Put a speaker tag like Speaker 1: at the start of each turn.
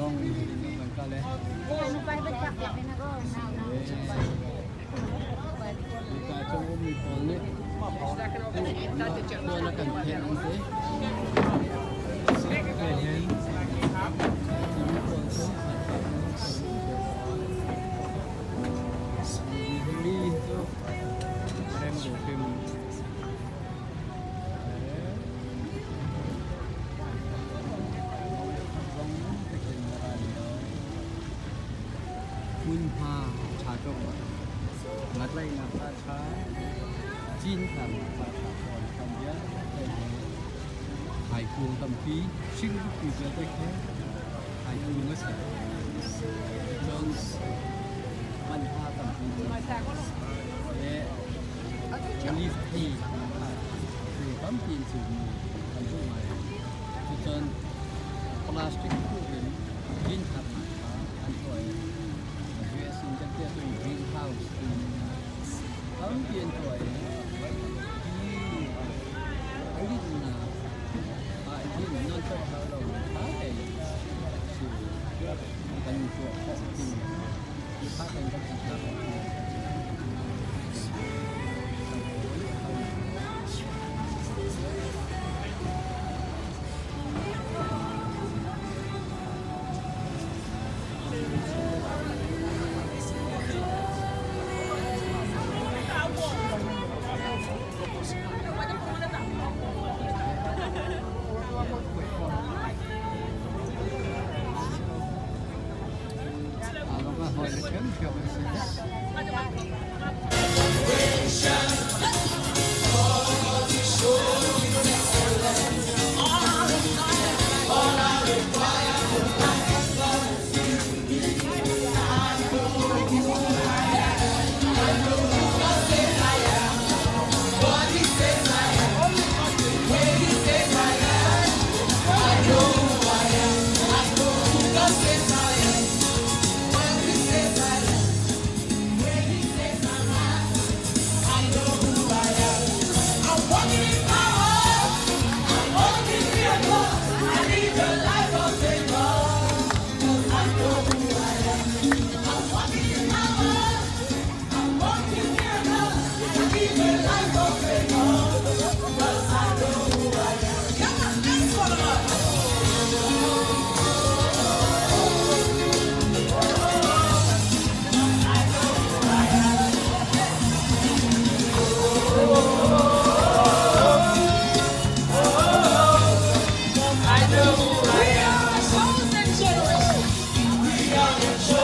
Speaker 1: ต้องมันก็เลย
Speaker 2: ไปเป็นจักรเป็นนะก็หนาว
Speaker 1: มีการจงมีพองนี่ตัวละกันเทนสิเห็นมีพองสงมีตัวเต็มดูเต็มมุนพาชาจงนัดไล่นับตาช้าจีนทำภาษาคนทำเยอะหายควงทำพีชิงก็คือจะได้แค่หายควงก็ใส่จนมันพาทำพีและรีบที่คือปั๊มจีนสูงทำช่วงใหม่จนพลาสติกคู่เป็นจีนทำอันสวยสิ่งที่เรียกว่า greenhouse เขาเปลี่ยนตัวที่ไอ้ที่น่ะไอ้ที่นั่นก็เขาเราถ้าไอ้สื่อเป็นตัวของจริงที่ถ้าเป็นก็คือเรา
Speaker 3: We are the chosen generation. We are the chosen